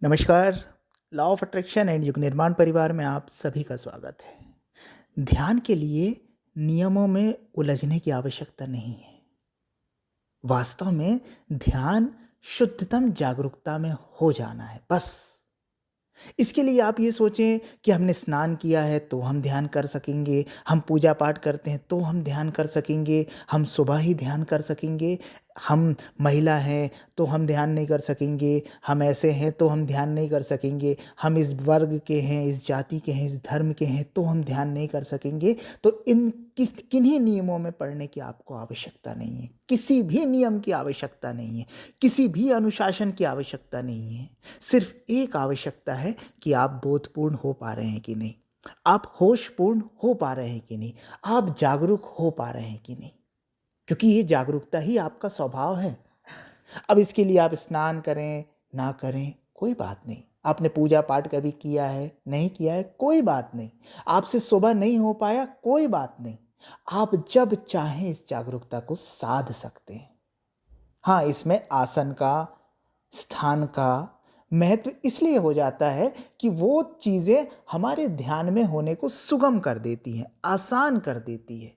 नमस्कार। Law of attraction and युग निर्माण परिवार में आप सभी का स्वागत है। ध्यान के लिए नियमों में उलझने की आवश्यकता नहीं है। वास्तव में ध्यान शुद्धतम जागरूकता में हो जाना है, बस। इसके लिए आप ये सोचें कि हमने स्नान किया है तो हम ध्यान कर सकेंगे, हम पूजा पाठ करते हैं तो हम ध्यान कर सकेंगे, हम सुबह ही ध्यान कर सकेंगे, हम महिला हैं तो हम ध्यान नहीं कर सकेंगे, हम ऐसे हैं तो हम ध्यान नहीं कर सकेंगे, हम इस वर्ग के हैं, इस जाति के हैं, इस धर्म के हैं तो हम ध्यान नहीं कर सकेंगे। तो किन्हीं नियमों में पढ़ने की आपको आवश्यकता नहीं है, किसी भी नियम की आवश्यकता नहीं है, किसी भी अनुशासन की आवश्यकता नहीं है। सिर्फ एक आवश्यकता है कि आप बोधपूर्ण हो पा रहे हैं कि नहीं, आप होशपूर्ण हो पा रहे हैं कि नहीं, आप जागरूक हो पा रहे हैं कि नहीं, क्योंकि ये जागरूकता ही आपका स्वभाव है। अब इसके लिए आप स्नान करें ना करें कोई बात नहीं, आपने पूजा पाठ कभी किया है नहीं किया है कोई बात नहीं, आपसे सुबह नहीं हो पाया कोई बात नहीं, आप जब चाहें इस जागरूकता को साध सकते हैं। हाँ, इसमें आसन का, स्थान का महत्व इसलिए हो जाता है कि वो चीज़ें हमारे ध्यान में होने को सुगम कर देती हैं, आसान कर देती है।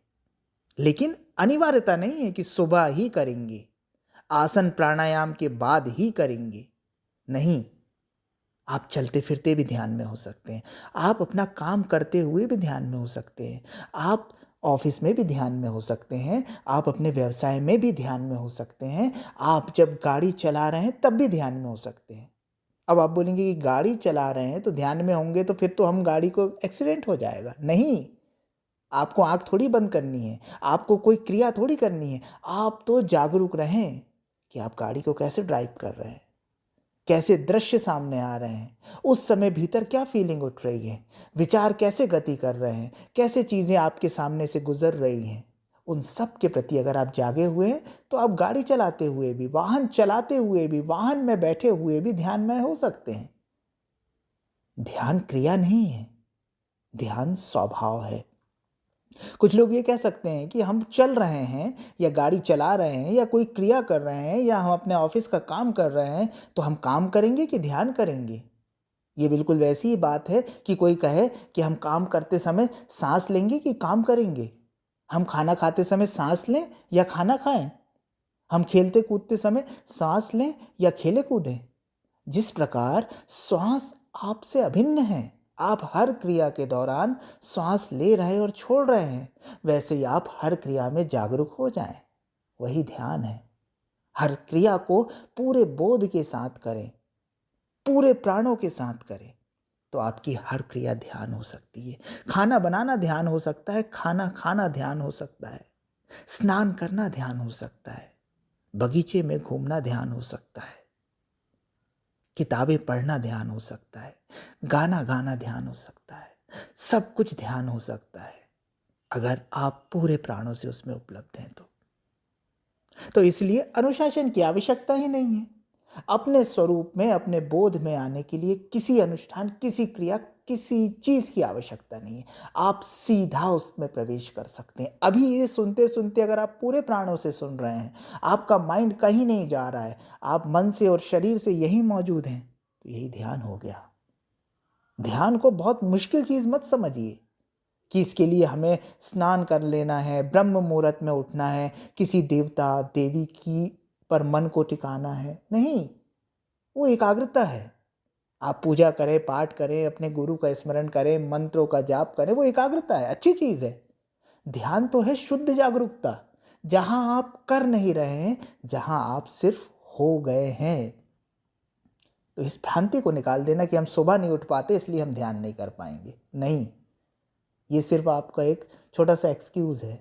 लेकिन अनिवार्यता नहीं है कि सुबह ही करेंगे, आसन प्राणायाम के बाद ही करेंगे। नहीं, आप चलते फिरते भी ध्यान में हो सकते हैं, आप अपना काम करते हुए भी ध्यान में हो सकते हैं, आप ऑफिस में भी ध्यान में हो सकते हैं, आप अपने व्यवसाय में भी ध्यान में हो सकते हैं, आप जब गाड़ी चला रहे हैं तब भी ध्यान में हो सकते हैं। अब आप बोलेंगे कि गाड़ी चला रहे हैं तो ध्यान में होंगे तो फिर तो हम गाड़ी को एक्सीडेंट हो जाएगा। नहीं, आपको आँख थोड़ी बंद करनी है, आपको कोई क्रिया थोड़ी करनी है, आप तो जागरूक रहें कि आप गाड़ी को कैसे ड्राइव कर रहे हैं, कैसे दृश्य सामने आ रहे हैं, उस समय भीतर क्या फीलिंग उठ रही है, विचार कैसे गति कर रहे हैं, कैसे चीज़ें आपके सामने से गुजर रही हैं। उन सब के प्रति अगर आप जागे हुए हैं तो आप गाड़ी चलाते हुए भी, वाहन चलाते हुए भी, वाहन में बैठे हुए भी ध्यान में हो सकते हैं। ध्यान क्रिया नहीं है, ध्यान स्वभाव है। कुछ लोग ये कह सकते हैं कि हम चल रहे हैं या गाड़ी चला रहे हैं या कोई क्रिया कर रहे हैं या हम अपने ऑफिस का काम कर रहे हैं तो हम काम करेंगे कि ध्यान करेंगे। ये बिल्कुल वैसी ही बात है कि कोई कहे कि हम काम करते समय सांस लेंगे कि काम करेंगे, हम खाना खाते समय सांस लें या खाना खाएं, हम खेलते कूदते समय सांस लें या खेले कूदें। जिस प्रकार श्वास आपसे अभिन्न है, आप हर क्रिया के दौरान श्वास ले रहे और छोड़ रहे हैं, वैसे ही आप हर क्रिया में जागरूक हो जाएं। वही ध्यान है। हर क्रिया को पूरे बोध के साथ करें, पूरे प्राणों के साथ करें, तो आपकी हर क्रिया ध्यान हो सकती है। खाना बनाना ध्यान हो सकता है, खाना खाना ध्यान हो सकता है, स्नान करना ध्यान हो सकता है, बगीचे में घूमना ध्यान हो सकता है, किताबें पढ़ना ध्यान हो सकता है, गाना गाना ध्यान हो सकता है, सब कुछ ध्यान हो सकता है अगर आप पूरे प्राणों से उसमें उपलब्ध हैं तो इसलिए अनुशासन की आवश्यकता ही नहीं है। अपने स्वरूप में, अपने बोध में आने के लिए किसी अनुष्ठान, किसी क्रिया, किसी चीज़ की आवश्यकता नहीं है। आप सीधा उसमें प्रवेश कर सकते हैं। अभी ये सुनते सुनते अगर आप पूरे प्राणों से सुन रहे हैं, आपका माइंड कहीं नहीं जा रहा है, आप मन से और शरीर से यहीं मौजूद हैं, तो यही ध्यान हो गया। ध्यान को बहुत मुश्किल चीज़ मत समझिए कि इसके लिए हमें स्नान कर लेना है, ब्रह्म मुहूर्त में उठना है, किसी देवता देवी की पर मन को टिकाना है। नहीं, वो एकाग्रता है। आप पूजा करें, पाठ करें, अपने गुरु का स्मरण करें, मंत्रों का जाप करें, वो एकाग्रता है, अच्छी चीज़ है। ध्यान तो है शुद्ध जागरूकता, जहां आप कर नहीं रहे हैं, जहां आप सिर्फ हो गए हैं। तो इस भ्रांति को निकाल देना कि हम सुबह नहीं उठ पाते इसलिए हम ध्यान नहीं कर पाएंगे, नहीं, ये सिर्फ आपका एक छोटा सा एक्सक्यूज है।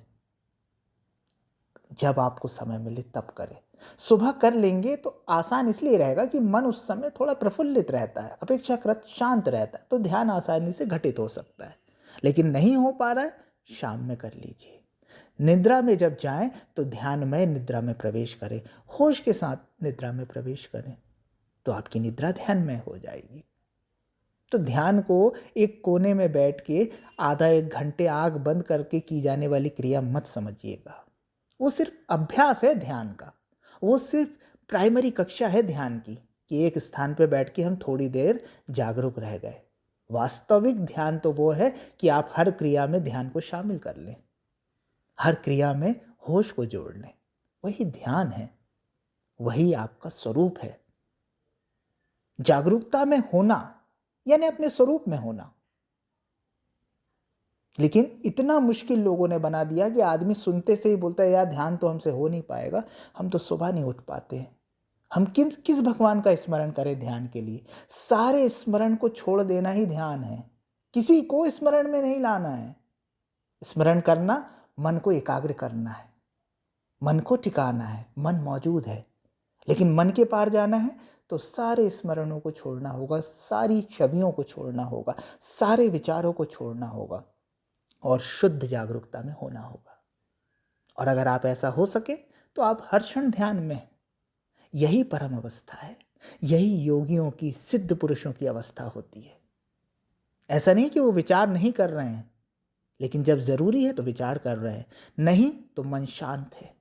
जब आपको समय मिले तब करें। सुबह कर लेंगे तो आसान इसलिए रहेगा कि मन उस समय थोड़ा प्रफुल्लित रहता है, अपेक्षाकृत शांत रहता है, तो ध्यान आसानी से घटित हो सकता है। लेकिन नहीं हो पा रहा है, शाम में कर लीजिए। निद्रा में जब जाएं तो ध्यानमय निद्रा में प्रवेश करें, होश के साथ निद्रा में प्रवेश करें, तो आपकी निद्रा ध्यानमय हो जाएगी। तो ध्यान को एक कोने में बैठ के आधा एक घंटे आंख बंद करके की जाने वाली क्रिया मत समझिएगा। वो सिर्फ अभ्यास है ध्यान का, वो सिर्फ प्राइमरी कक्षा है ध्यान की। कि एक स्थान पे बैठ के हम थोड़ी देर जागरूक रह गए। वास्तविक ध्यान तो वो है कि आप हर क्रिया में ध्यान को शामिल कर लें, हर क्रिया में होश को जोड़ लें। वही ध्यान है, वही आपका स्वरूप है। जागरूकता में होना यानी अपने स्वरूप में होना। लेकिन इतना मुश्किल लोगों ने बना दिया कि आदमी सुनते से ही बोलता है यार ध्यान तो हमसे हो नहीं पाएगा, हम तो सुबह नहीं उठ पाते हैं। हम किस किस भगवान का स्मरण करें ध्यान के लिए? सारे स्मरण को छोड़ देना ही ध्यान है। किसी को स्मरण में नहीं लाना है। स्मरण करना मन को एकाग्र करना है, मन को टिकाना है। मन मौजूद है, लेकिन मन के पार जाना है तो सारे स्मरणों को छोड़ना होगा, सारी छवियों को छोड़ना होगा, सारे विचारों को छोड़ना होगा और शुद्ध जागरूकता में होना होगा। और अगर आप ऐसा हो सके तो आप हर क्षण ध्यान में हैं। यही परम अवस्था है, यही योगियों की, सिद्ध पुरुषों की अवस्था होती है। ऐसा नहीं कि वो विचार नहीं कर रहे हैं, लेकिन जब जरूरी है तो विचार कर रहे हैं, नहीं तो मन शांत है,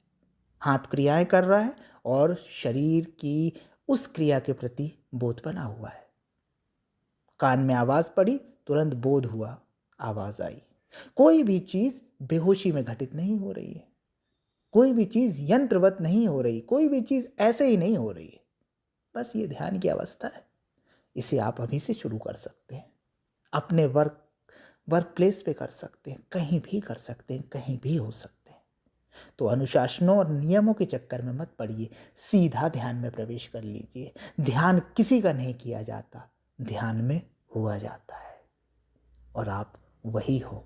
हाथ क्रियाएं कर रहा है और शरीर की उस क्रिया के प्रति बोध बना हुआ है। कान में आवाज पड़ी, तुरंत बोध हुआ, आवाज आई। कोई भी चीज बेहोशी में घटित नहीं हो रही है, कोई भी चीज यंत्रवत नहीं हो रही, कोई भी चीज ऐसे ही नहीं हो रही है। बस ये ध्यान की अवस्था है। इसे आप अभी से शुरू कर सकते हैं, अपने वर्क प्लेस पे कर सकते हैं, कहीं भी कर सकते हैं, कहीं भी हो सकते हैं। तो अनुशासनों और नियमों के चक्कर में मत पड़िए, सीधा ध्यान में प्रवेश कर लीजिए। ध्यान किसी का नहीं किया जाता, ध्यान में हुआ जाता है और आप वही हो,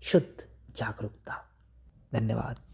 शुद्ध जागरूकता। धन्यवाद।